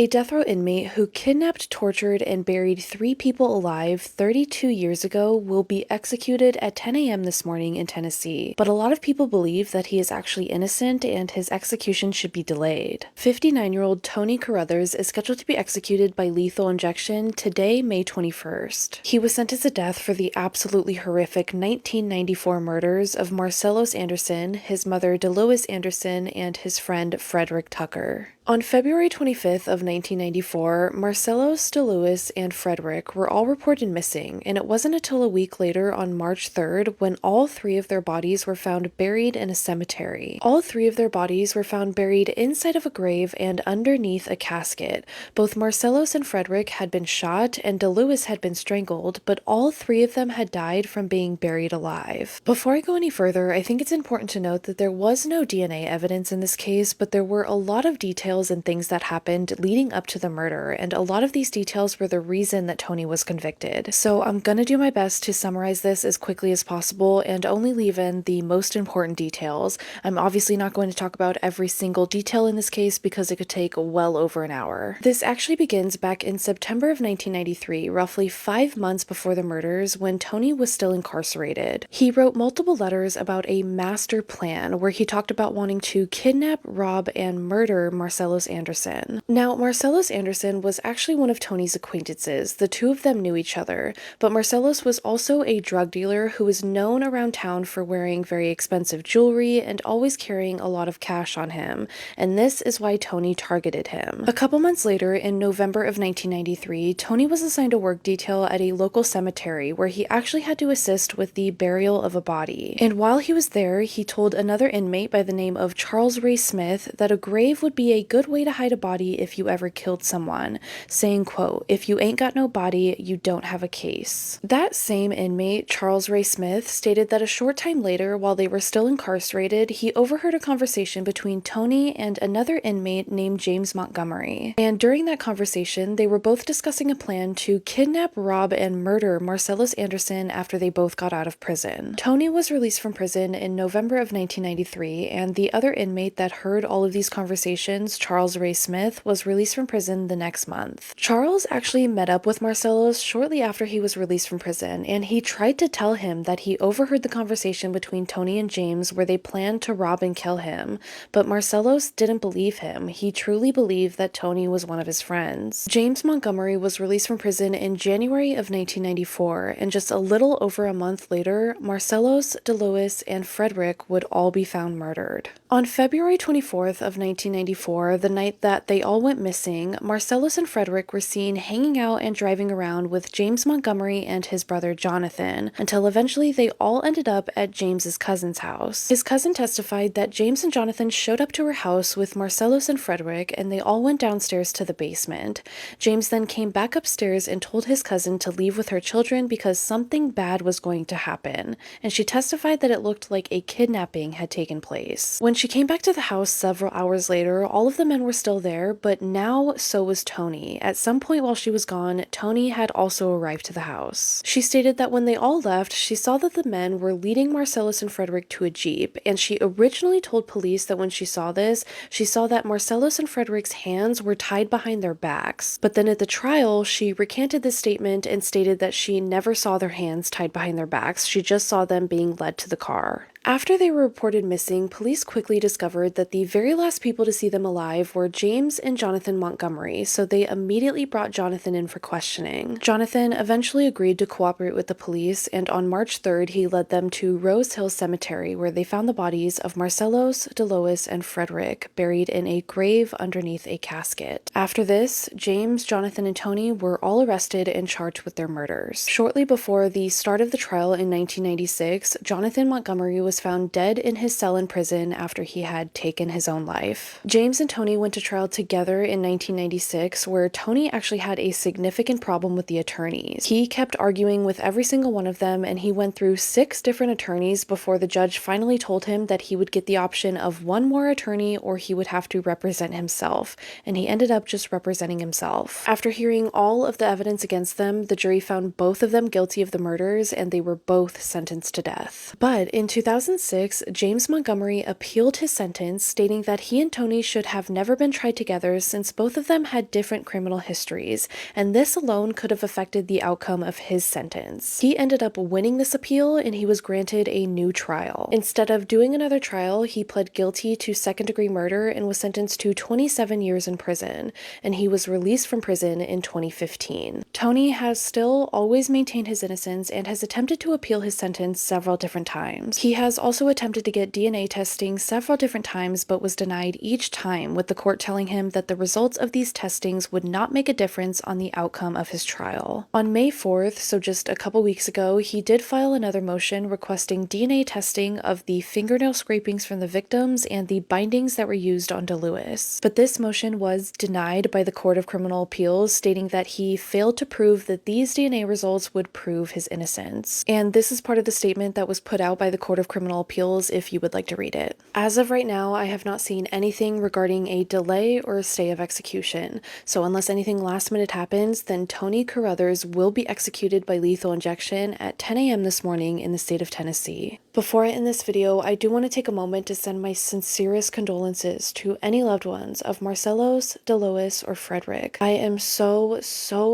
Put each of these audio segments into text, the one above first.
A death row inmate who kidnapped, tortured, and buried 3 people alive 32 years ago will be executed at 10 a.m. this morning in Tennessee, but a lot of people believe that he is actually innocent and his execution should be delayed. 59-year-old Tony Carruthers is scheduled to be executed by lethal injection today, May 21st. He was sentenced to death for the absolutely horrific 1994 murders of Marcellos Anderson, his mother Delois Anderson, and his friend Frederick Tucker. On February 25th of 1994, Marcellos, Delois, and Frederick were all reported missing, and it wasn't until a week later on March 3rd when all 3 of their bodies were found buried in a cemetery. All 3 of their bodies were found buried inside of a grave and underneath a casket. Both Marcellos and Frederick had been shot, and Delois had been strangled, but all 3 of them had died from being buried alive. Before I go any further, I think it's important to note that there was no DNA evidence in this case, but there were a lot of details and things that happened leading up to the murder, and a lot of these details were the reason that Tony was convicted. So I'm gonna do my best to summarize this as quickly as possible and only leave in the most important details. I'm obviously not going to talk about every single detail in this case because it could take well over an hour. This actually begins back in September of 1993, roughly 5 months before the murders, when Tony was still incarcerated. He wrote multiple letters about a master plan where he talked about wanting to kidnap, rob, and murder Marcellos Anderson. Now, Marcellos Anderson was actually one of Tony's acquaintances. The 2 of them knew each other, but Marcellos was also a drug dealer who was known around town for wearing very expensive jewelry and always carrying a lot of cash on him, and this is why Tony targeted him. A couple months later, in November of 1993, Tony was assigned a work detail at a local cemetery where he actually had to assist with the burial of a body. And while he was there, he told another inmate by the name of Charles Ray Smith that a grave would be a good way to hide a body if you ever killed someone, saying, quote, "If you ain't got no body, you don't have a case." That same inmate, Charles Ray Smith, stated that a short time later, while they were still incarcerated, he overheard a conversation between Tony and another inmate named James Montgomery. And during that conversation, they were both discussing a plan to kidnap, rob, and murder Marcellos Anderson after they both got out of prison. Tony was released from prison in November of 1993, and the other inmate that heard all of these conversations, Charles Ray Smith, was released from prison the next month. Charles actually met up with Marcellos shortly after he was released from prison, and he tried to tell him that he overheard the conversation between Tony and James where they planned to rob and kill him, but Marcellos didn't believe him. He truly believed that Tony was one of his friends. James Montgomery was released from prison in January of 1994, and just a little over a month later, Marcellos, Delois, and Frederick would all be found murdered. On February 24th of 1994, the night that they all went missing, Marcellos and Frederick were seen hanging out and driving around with James Montgomery and his brother Jonathan, until eventually they all ended up at James's cousin's house. His cousin testified that James and Jonathan showed up to her house with Marcellos and Frederick, and they all went downstairs to the basement. James then came back upstairs and told his cousin to leave with her children because something bad was going to happen, and she testified that it looked like a kidnapping had taken place. When she came back to the house several hours later, all of the men were still there, but now so was Tony. At some point while she was gone, Tony had also arrived to the house. She stated that when they all left, she saw that the men were leading Marcellos and Frederick to a Jeep, and she originally told police that when she saw this, she saw that Marcellos and Frederick's hands were tied behind their backs. But then at the trial, she recanted this statement and stated that she never saw their hands tied behind their backs, she just saw them being led to the car. After they were reported missing, police quickly discovered that the very last people to see them alive were James and Jonathan Montgomery, so they immediately brought Jonathan in for questioning. Jonathan eventually agreed to cooperate with the police, and on March 3rd, he led them to Rose Hill Cemetery, where they found the bodies of Marcellos, Delois, and Frederick buried in a grave underneath a casket. After this, James, Jonathan, and Tony were all arrested and charged with their murders. Shortly before the start of the trial in 1996, Jonathan Montgomery was found dead in his cell in prison after he had taken his own life. James and Tony went to trial together in 1996, where Tony actually had a significant problem with the attorneys. He kept arguing with every single one of them, and he went through 6 different attorneys before the judge finally told him that he would get the option of one more attorney or he would have to represent himself, and he ended up just representing himself. After hearing all of the evidence against them, the jury found both of them guilty of the murders, and they were both sentenced to death. But in 2000, 2006, James Montgomery appealed his sentence, stating that he and Tony should have never been tried together since both of them had different criminal histories, and this alone could have affected the outcome of his sentence. He ended up winning this appeal, and he was granted a new trial. Instead of doing another trial, he pled guilty to second-degree murder and was sentenced to 27 years in prison, and he was released from prison in 2015. Tony has still always maintained his innocence and has attempted to appeal his sentence several different times. He has also attempted to get DNA testing several different times but was denied each time, with the court telling him that the results of these testings would not make a difference on the outcome of his trial. On May 4th, so just a couple weeks ago, he did file another motion requesting DNA testing of the fingernail scrapings from the victims and the bindings that were used on Delois. But this motion was denied by the Court of Criminal Appeals, stating that he failed to prove that these DNA results would prove his innocence. And this is part of the statement that was put out by the Court of Criminal Appeals if you would like to read it. As of right now, I have not seen anything regarding a delay or a stay of execution, so unless anything last minute happens, then Tony Carruthers will be executed by lethal injection at 10 a.m. this morning in the state of Tennessee. Before I end this video, I do want to take a moment to send my sincerest condolences to any loved ones of Marcellos, Delois, or Frederick. I am so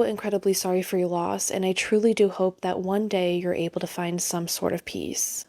incredibly sorry for your loss, and I truly do hope that one day you're able to find some sort of peace.